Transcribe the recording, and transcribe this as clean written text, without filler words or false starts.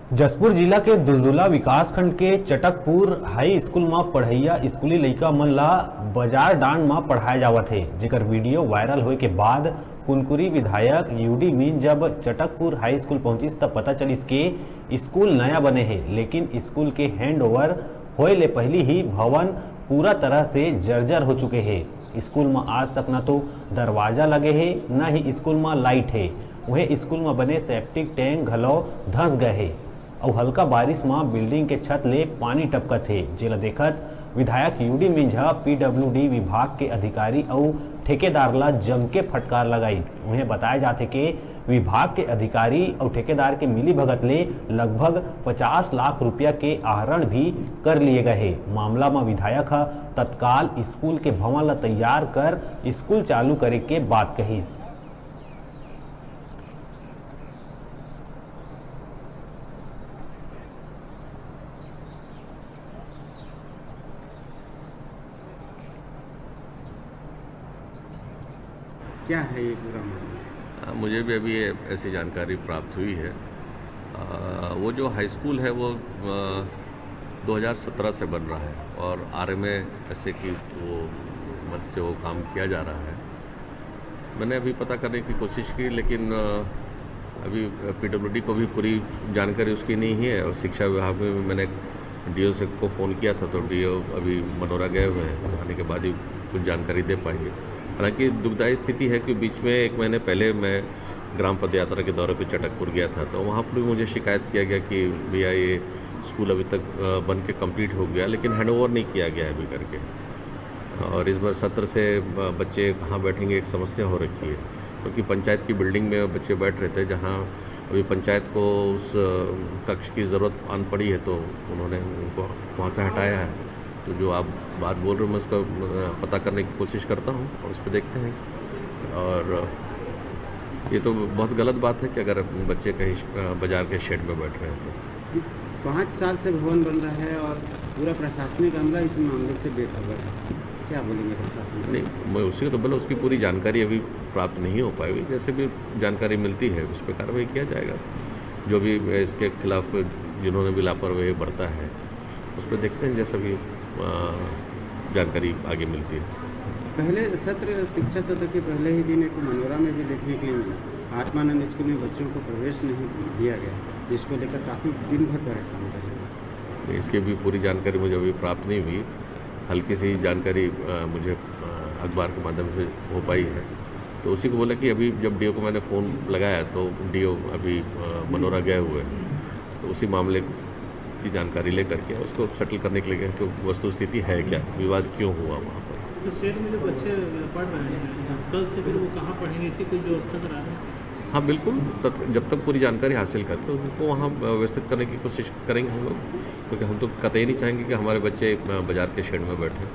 जसपुर जिला के दुलदुला विकासखंड के चटकपुर हाई स्कूल में पढ़इया स्कूली लइका मन ला बाजार डांड में पढ़ाए जावत है, जेकर वीडियो वायरल होए के बाद कुनकुरी विधायक यूडी मीन जब चटकपुर हाई स्कूल पहुंचिस तब पता चलिस के स्कूल नया बने है, लेकिन स्कूल के हैंड ओवर होए ले पहली ही भवन पूरा तरह से जर्जर हो चुके हैं। स्कूल में आज तक न तो दरवाजा लगे है न ही स्कूल में लाइट है। वह स्कूल में बने सेप्टिक टैंक घलो धंस गए है और हल्का बारिश में बिल्डिंग के छत ले पानी टपकत है, जेला देखत विधायक यूडी मिंझा पीडब्ल्यूडी विभाग के अधिकारी और ठेकेदार ला जम के फटकार लगाईस। उन्हें बताया जाते कि विभाग के अधिकारी और ठेकेदार के मिली भगत ले लगभग 50 लाख रुपया के आहरण भी कर लिए गए हैं। मामला में विधायक तत्काल स्कूल के भवन ला तैयार कर स्कूल चालू करे के बात कहीस। क्या है ये पूरा मामला? मुझे भी अभी ऐसी जानकारी प्राप्त हुई है। वो जो हाई स्कूल है वो 2017 से बन रहा है और आरएमए ऐसे कि वो मत से वो काम किया जा रहा है। मैंने अभी पता करने की कोशिश की, लेकिन अभी पीडब्ल्यूडी को भी पूरी जानकारी उसकी नहीं है और शिक्षा विभाग में मैंने डीओ से को फ़ोन किया था, तो डीओ अभी मनोरा गए हुए हैं, आने के बाद ही कुछ जानकारी दे पाएंगे। हालांकि दुखदायी स्थिति है कि बीच में 1 महीने पहले मैं ग्राम पदयात्रा के दौरे पे चटकपुर गया था, तो वहाँ पर भी मुझे शिकायत किया गया कि भैया ये स्कूल अभी तक बन के कंप्लीट हो गया लेकिन हैंडओवर नहीं किया गया है अभी करके। और इस बार सत्र से बच्चे कहाँ बैठेंगे एक समस्या हो रखी है, क्योंकि पंचायत की बिल्डिंग में बच्चे बैठ रहे थे, जहाँ अभी पंचायत को उस कक्ष की ज़रूरत आन पड़ी है तो उन्होंने उनको वहाँ से हटाया है। तो जो आप बात बोल रहे हो मैं उसका पता करने की कोशिश करता हूँ और उस पर देखते हैं। और ये तो बहुत गलत बात है कि अगर बच्चे कहीं बाजार के शेड में बैठ रहे हैं तो। 5 साल से भवन बन रहा है और पूरा प्रशासनिक अमला इस मामले से बेखबर है, क्या बोलेंगे प्रशासन? नहीं, मैं उसी को तो बोला, उसकी पूरी जानकारी अभी प्राप्त नहीं हो पाई। जैसे भी जानकारी मिलती है उस पर कार्रवाई किया जाएगा। जो भी इसके खिलाफ जिन्होंने भी लापरवाही बरता है उस पर देखते हैं, जैसा भी जानकारी आगे मिलती है। पहले सत्र शिक्षा सत्र के पहले ही दिन एक मनोरा में भी देखने के लिए मिला, आत्मानंद स्कूल में बच्चों को प्रवेश नहीं दिया गया, जिसको लेकर काफ़ी दिन भर परेशान रहे। इसकी भी पूरी जानकारी मुझे अभी प्राप्त नहीं हुई। हल्की सी जानकारी मुझे अखबार के माध्यम से हो पाई है, तो उसी को बोला कि अभी जब डीओ को मैंने फ़ोन लगाया तो डीओ अभी मनोरा गए हुए हैं, तो उसी मामले की जानकारी लेकर के उसको सेटल करने के लिए गए, तो वस्तु स्थिति है क्या, विवाद क्यों हुआ वहाँ पर। तो शेड में जो बच्चे पढ़ रहे हैं कल से फिर वो कहाँ पढ़ेंगे, इसकी कोई व्यवस्था करा रहे हैं? हाँ बिल्कुल, जब तक पूरी जानकारी हासिल करते तो उनको वहाँ व्यवस्थित करने की कोशिश करेंगे हम लोग, क्योंकि हम तो कतई नहीं चाहेंगे कि हमारे बच्चे बाज़ार के शेड में बैठें।